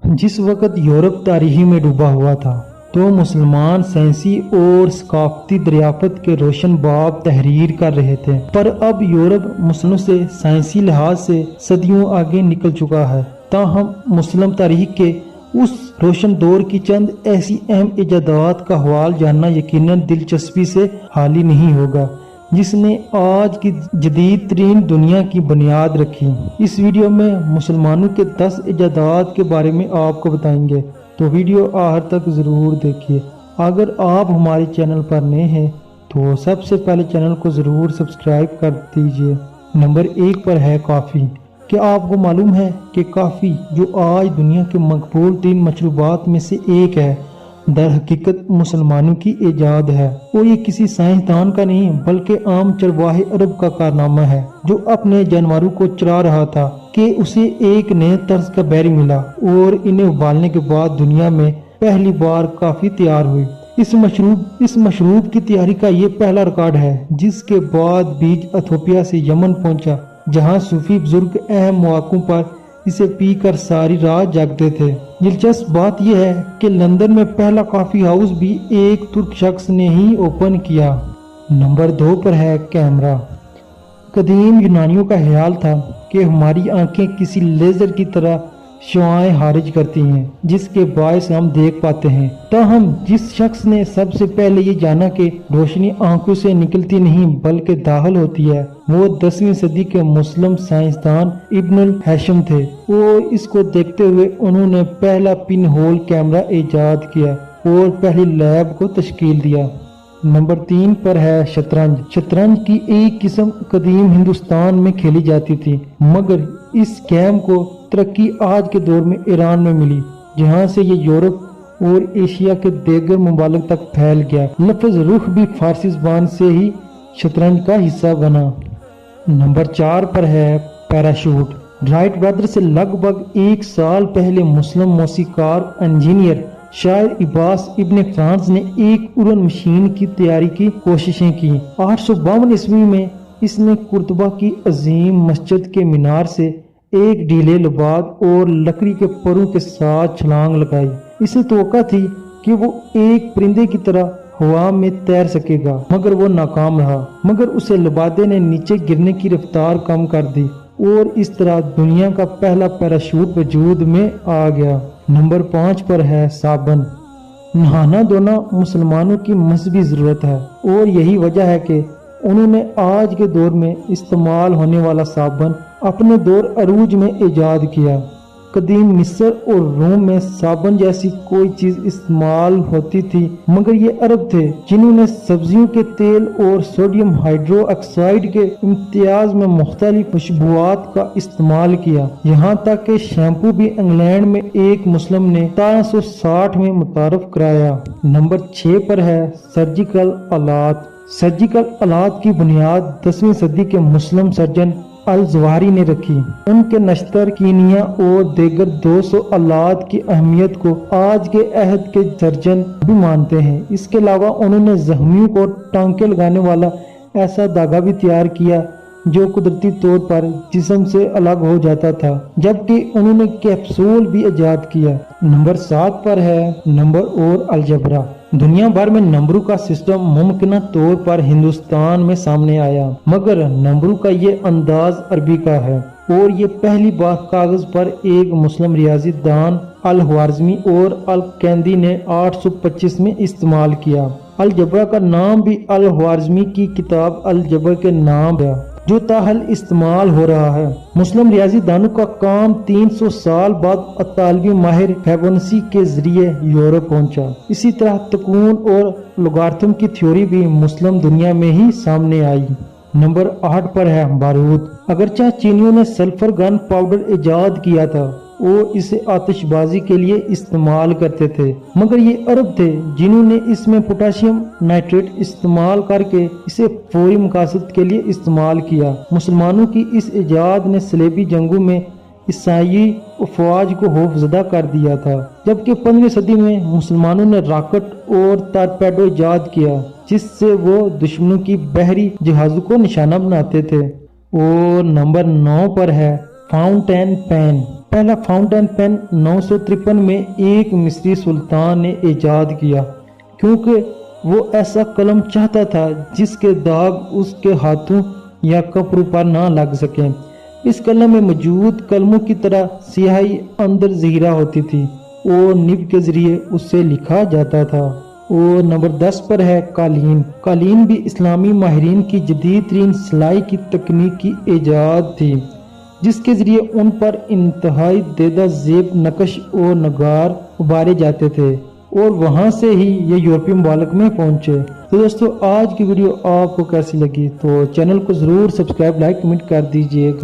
जिस वक्त यूरोप तारीखी में डूबा हुआ था तो मुसलमान साइंसी और सकाफती दरियाफत के रोशन बाब तहरीर कर रहे थे, पर अब यूरोप मुसलमानों से साइंसी लिहाज से सदियों आगे निकल चुका है। ताहम मुस्लिम तारीख के उस रोशन दौर की चंद ऐसी अहम इजादात का हवाल जानना यकीनन दिलचस्पी से खाली नहीं होगा, जिसने आज की जदीद तरीन दुनिया की बुनियाद रखी। इस वीडियो में मुसलमानों के 10 इजादात के बारे में आपको बताएंगे, तो वीडियो आखिर तक ज़रूर देखिए। अगर आप हमारे चैनल पर नए हैं तो सबसे पहले चैनल को ज़रूर सब्सक्राइब कर दीजिए। नंबर 1 पर है कॉफ़ी। क्या आपको मालूम है कि कॉफ़ी जो आज दुनिया के मकबूल तीन मशरूबात में से एक है, दर हकीकत मुसलमानों की ईजाद है और ये किसी साइंसदान का नहीं बल्कि आम चरवाहे अरब का कारनामा है, जो अपने जानवरों को चरा रहा था कि उसे एक नए तर्ज का बैरी मिला और इन्हें उबालने के बाद दुनिया में पहली बार कॉफी तैयार हुई। इस मशरूब की तैयारी का ये पहला रिकॉर्ड है, जिसके बाद बीज इथोपिया से यमन पहुंचा, जहां सूफी बुजुर्ग अहम मौकों पर इसे पीकर सारी रात जागते थे। दिलचस्प बात यह है कि लंदन में पहला कॉफी हाउस भी एक तुर्क शख्स ने ही ओपन किया। नंबर 2 पर है कैमरा। कदीम यूनानियों का ख्याल था कि हमारी आंखें किसी लेजर की तरह शुआएं खारिज करती हैं, जिसके बायस हम देख पाते हैं। ताहम जिस शख्स ने सबसे पहले ये जाना कि रोशनी आंखों से निकलती नहीं बल्कि दाखिल होती है, वो 10वीं सदी के मुस्लिम साइंसदान इब्नुल हैशम थे और इसको देखते हुए उन्होंने पहला पिन होल कैमरा इजाद किया और पहली लैब को तश्कील दिया। नंबर 3 पर है शतरंज। शतरंज की एक किस्म कदीम हिंदुस्तान में खेली जाती थी, मगर इस गेम को तरक्की आज के दौर में ईरान में मिली, जहां से ये यूरोप और एशिया के दीगर ममालिक तक फैल गया। लफ्ज रुख भी फारसी ज़बान से ही शतरंज का हिस्सा बना। नंबर 4 पर है पैराशूट। राइट ब्रदर से लगभग 1 साल पहले मुस्लिम मौसीकार इंजीनियर शायर इब्बास इब्ने फ्रांस ने एक उड़न मशीन की तैयारी की कोशिशें की। 852 ईस्वी में इसने कुर्तबा की अजीम मस्जिद के मीनार से एक ढीले लबाद और लकड़ी के परों के साथ छलांग लगाई। इसे तवक्का थी कि वो एक परिंदे की तरह हवा में तैर सकेगा, मगर वो नाकाम रहा। मगर उसे लबादे ने नीचे गिरने की रफ्तार कम कर दी और इस तरह दुनिया का पहला पैराशूट वजूद में आ गया। नंबर 5 पर है साबन। नहाना धोना मुसलमानों की मजहबी ज़रूरत है और यही वजह है कि उन्होंने आज के दौर में इस्तेमाल होने वाला साबन अपने दौर अरूज में इजाद किया। कदीम मिस्र और रोम में साबन जैसी कोई चीज इस्तेमाल होती थी, मगर ये अरब थे जिन्होंने सब्जियों के तेल और सोडियम हाइड्रो ऑक्साइड के इम्तियाज में मुख्तलिफ खुशबुआत का इस्तेमाल किया। यहाँ तक कि शैम्पू भी इंग्लैंड में एक मुस्लिम ने 1760 में मुतारफ कराया। नंबर 6 पर है सर्जिकल आलात। सर्जिकल आलात की बुनियाद 10वीं सदी के मुस्लिम सर्जन अल जवाहरी ने रखी। उनके नश्तर, कीनिया और दीगर 200 आलात की अहमियत को आज के अहद के सर्जन भी मानते हैं। इसके अलावा उन्होंने जख्मियों को टांके लगाने वाला ऐसा धागा भी तैयार किया जो कुदरती तौर पर जिस्म से अलग हो जाता था, जबकि उन्होंने कैप्सूल भी इजाद किया। नंबर 7 पर है नंबर और अलजबरा। दुनिया भर में नंबरों का सिस्टम मुमकिन तौर पर हिंदुस्तान में सामने आया, मगर नंबरों का ये अंदाज अरबी का है और ये पहली बार कागज पर एक मुस्लिम रियाजी दान अल-ख्वारिज़मी और अल-कैंदी ने 825 में इस्तेमाल किया। अलजबरा का नाम भी अल-ख्वारिज़मी की किताब अल-जबर के नाम है, जो ताहल इस्तेमाल हो रहा है। मुस्लिम रियाजी दानों का काम 300 साल बाद अतालवी माहिर फिबोनाची के जरिए यूरोप पहुंचा। इसी तरह तकून और लोगारिथम की थ्योरी भी मुस्लिम दुनिया में ही सामने आई। नंबर 8 पर है बारूद। अगरचे चीनियों ने सल्फर गन पाउडर इजाद किया था और इसे आतिशबाजी के लिए इस्तेमाल करते थे, मगर ये अरब थे जिन्होंने इसमें पोटाशियम नाइट्रेट इस्तेमाल करके इसे फौरी मकासद के लिए इस्तेमाल किया। मुसलमानों की इस इजाद ने सलेबी जंगों में ईसाई अफवाज को खौफजदा कर दिया था, जबकि 15वीं सदी में मुसलमानों ने रॉकेट और टारपेडो इजाद किया, जिससे वो दुश्मनों की बहरी जहाजों को निशाना बनाते थे। और नंबर 9 पर है फाउंटेन पेन। पहला फाउंटेन पेन 953 में एक मिस्री सुल्तान ने ईजाद किया, क्योंकि वो ऐसा कलम चाहता था जिसके दाग उसके हाथों या कपड़ों पर ना लग सके। इस कलम में मौजूद कलमों की तरह स्याही अंदर ज़हीरा होती थी और निब के जरिए उससे लिखा जाता था। और नंबर 10 पर है कालीन। कालीन भी इस्लामी माहिरीन की जदीद तरीन सिलाई की तकनीक की ईजाद थी, जिसके जरिए उन पर इंतहाई देदा जेब नक्श और नगार उभारे जाते थे और वहां से ही ये यूरोपीय मुमालिक में पहुंचे। तो दोस्तों, आज की वीडियो आपको कैसी लगी? तो चैनल को ज़रूर सब्सक्राइब, लाइक, कमेंट कर दीजिएगा।